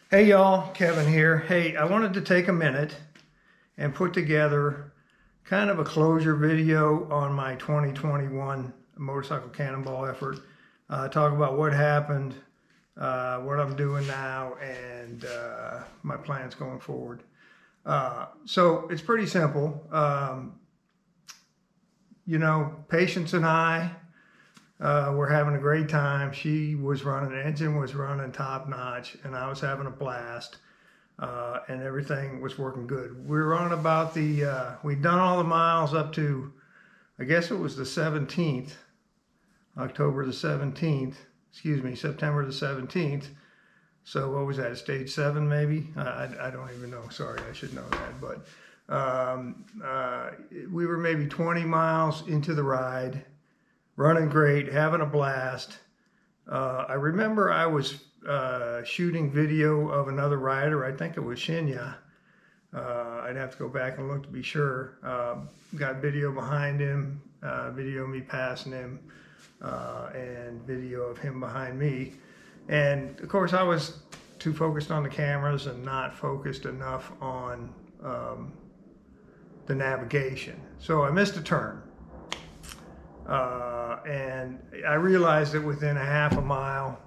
Hey y'all, Kevin here. Hey, I wanted to take a minute and put together kind of a closure video on my 2021 motorcycle cannonball effort. Talk about what happened, what I'm doing now, and my plans going forward. So it's pretty simple. Patience and I we're having a great time. She was running, the engine was running top notch, and I was having a blast, and everything was working good. We were on about we'd done all the miles up to, I guess it was the 17th, October the 17th, excuse me, September the 17th. So what was that, stage 7 maybe? I don't even know, sorry, I should know that. But we were maybe 20 miles into the ride, running great, having a blast. I remember I was shooting video of another rider. I think it was Shinya. I'd have to go back and look to be sure. Got video behind him, video of me passing him, and video of him behind me. And of course I was too focused on the cameras and not focused enough on the navigation. So I missed a turn. And I realized it within a half a mile.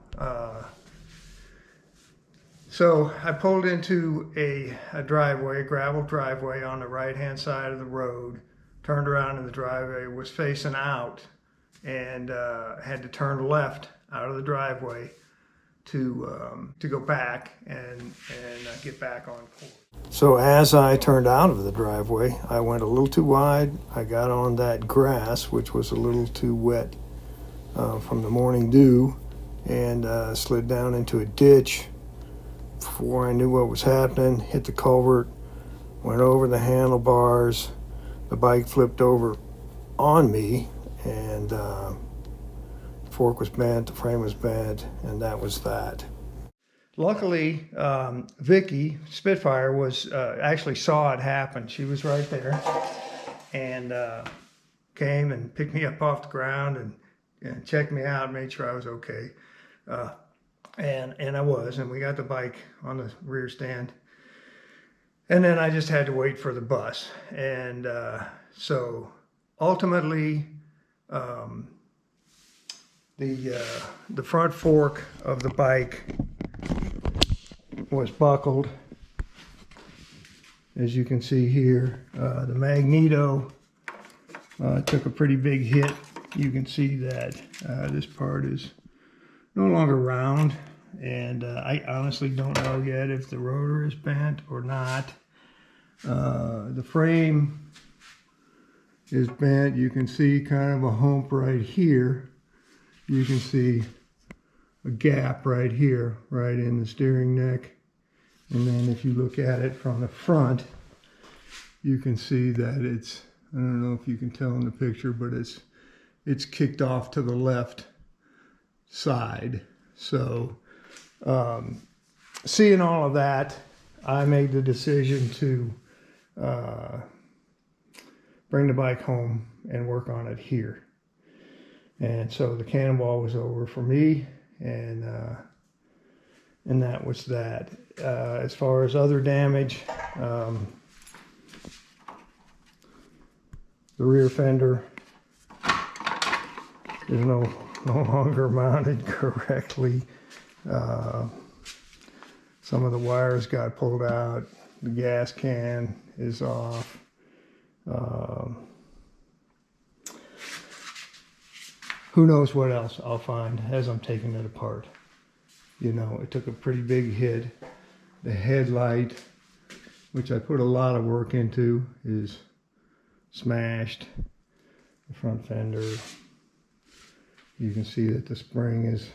So I pulled into a driveway, a gravel driveway on the right-hand side of the road, turned around in the driveway, was facing out, and had to turn left out of the driveway to go back and get back on course. So as I turned out of the driveway, I went a little too wide. I got on that grass, which was a little too wet from the morning dew, and slid down into a ditch. Before I knew what was happening, hit the culvert, went over the handlebars. The bike flipped over on me, and the fork was bent, the frame was bent, and that was that. Luckily, Vicky Spitfire was actually saw it happen. She was right there, and came and picked me up off the ground and checked me out, made sure I was okay, and I was. And we got the bike on the rear stand, and then I just had to wait for the bus. And so ultimately, the front fork of the bike was buckled, as you can see here. The magneto took a pretty big hit. You can see that this part is no longer round, and I honestly don't know yet if the rotor is bent or not. The frame is bent. You can see kind of a hump right here. You can see a gap right here, right in the steering neck. And then if you look at it from the front, you can see that it's, I don't know if you can tell in the picture, but it's kicked off to the left side. So seeing all of that, I made the decision to bring the bike home and work on it here. And so the Cannonball was over for me, and that was that. As far as other damage, the rear fender is no longer mounted correctly. Some of the wires got pulled out. The gas can is off. Who knows what else I'll find as I'm taking it apart. You know, it took a pretty big hit. The headlight, which I put a lot of work into, is smashed. The front fender, you can see that the spring is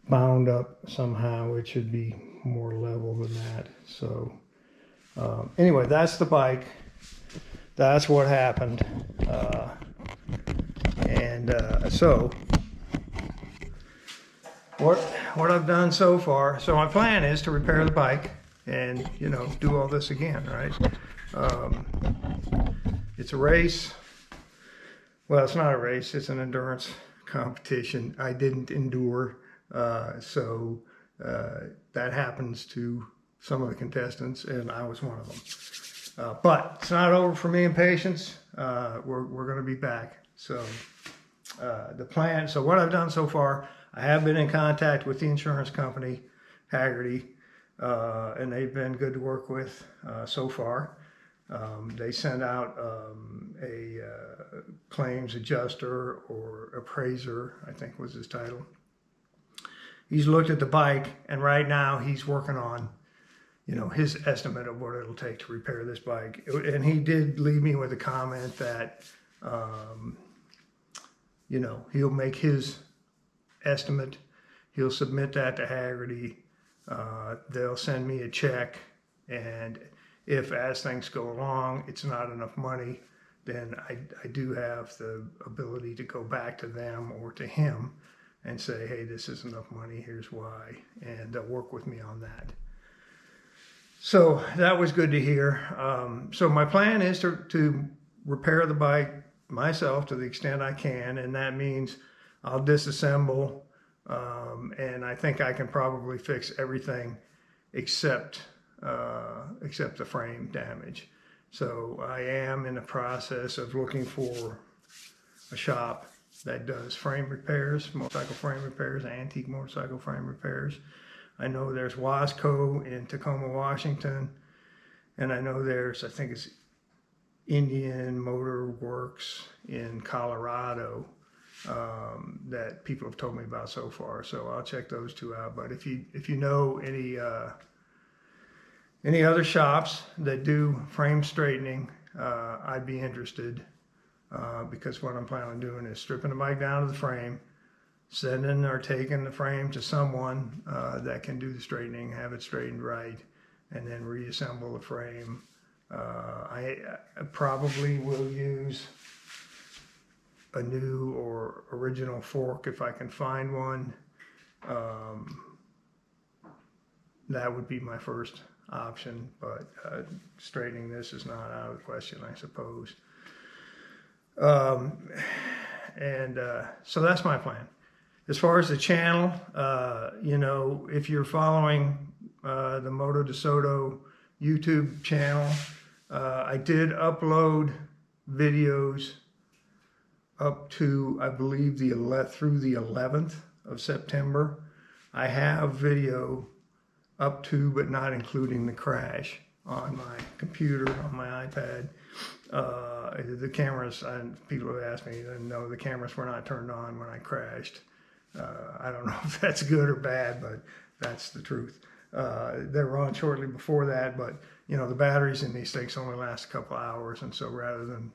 bound up somehow. It should be more level than that. So anyway, that's the bike. That's what happened. So what I've done so far, so my plan is to repair the bike and, you know, do all this again, right? It's a race. Well, it's not a race, it's an endurance competition. I didn't endure, so that happens to some of the contestants, and I was one of them. But it's not over for me and Patience. We're going to be back. So the plan, so what I've done so far, I have been in contact with the insurance company, Haggerty, and they've been good to work with so far. They sent out a claims adjuster or appraiser, I think was his title. He's looked at the bike, and right now he's working on, you know, his estimate of what it'll take to repair this bike. And he did leave me with a comment that, you know, he'll make his estimate. He'll submit that to Haggerty. They'll send me a check, and if as things go along, it's not enough money, then I do have the ability to go back to them or to him and say, hey, this is enough money, here's why, and they'll work with me on that. So that was good to hear. So my plan is to repair the bike myself to the extent I can, and that means I'll disassemble, and I think I can probably fix everything except the frame damage. So I am in the process of looking for a shop that does frame repairs, motorcycle frame repairs, antique motorcycle frame repairs. I know there's Wasco in Tacoma, Washington, and I know there's, I think it's Indian Motor Works in Colorado, that people have told me about so far. So I'll check those two out. But if you know any other shops that do frame straightening, I'd be interested, because what I'm planning on doing is stripping the bike down to the frame, sending or taking the frame to someone that can do the straightening, have it straightened right, and then reassemble the frame. I probably will use a new or original fork if I can find one. That would be my first option, but straightening this is not out of the question, I suppose. So that's my plan. As far as the channel, you know, if you're following the Moto DeSoto YouTube channel, I did upload videos up to, I believe, through the 11th of September. I have video up to, but not including the crash, on my computer, on my iPad. The cameras, people have asked me, and no, the cameras were not turned on when I crashed. I don't know if that's good or bad, but that's the truth. They were on shortly before that, but you know, the batteries in these things only last a couple hours, and so rather than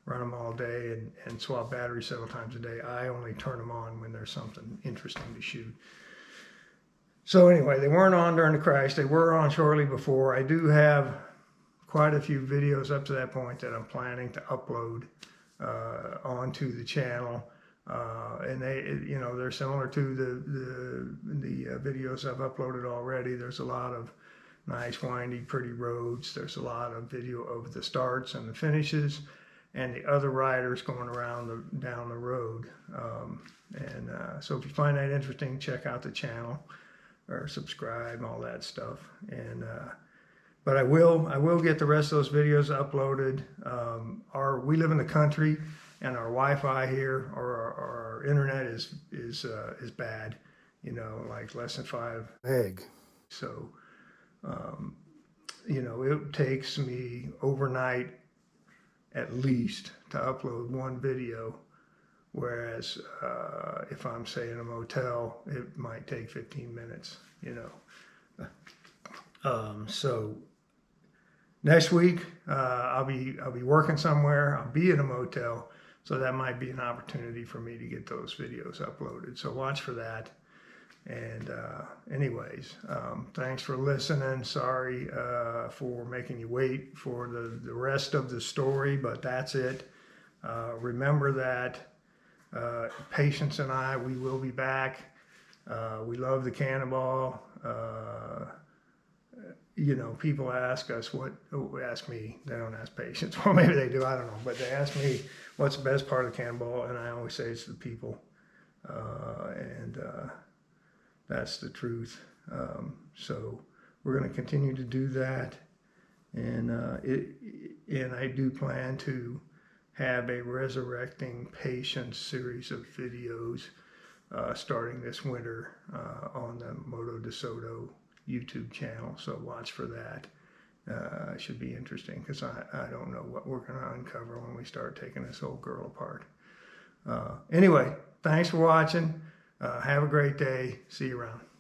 run them all day and swap batteries several times a day, I only turn them on when there's something interesting to shoot. So anyway, they weren't on during the crash. They were on shortly before. I do have quite a few videos up to that point that I'm planning to upload onto the channel. And they, you know, they're similar to the videos I've uploaded already. There's a lot of nice, windy, pretty roads. There's a lot of video of the starts and the finishes and the other riders going around down the road. So if you find that interesting, check out the channel or subscribe, all that stuff. And but I will get the rest of those videos uploaded. We live in the country, and our Wi-Fi here, or our internet is bad, you know, like less than 5 meg. So, you know, it takes me overnight at least to upload one video, whereas if I'm, say, in a motel, it might take 15 minutes, you know. So next week I'll be working somewhere. I'll be in a motel. So that might be an opportunity for me to get those videos uploaded. So watch for that. And anyways, thanks for listening. Sorry for making you wait for the rest of the story, but that's it. Remember that Patience and I, we will be back. We love the Cannonball. You know, people ask us ask me, they don't ask Patience. Well, maybe they do, I don't know. But they ask me, what's the best part of the Cannonball? And I always say it's the people. That's the truth. So we're going to continue to do that. And I do plan to have a Resurrecting Patience series of videos starting this winter on the Moto de Soto YouTube channel. So watch for that. It should be interesting because I don't know what we're going to uncover when we start taking this old girl apart. Anyway, thanks for watching. Have a great day. See you around.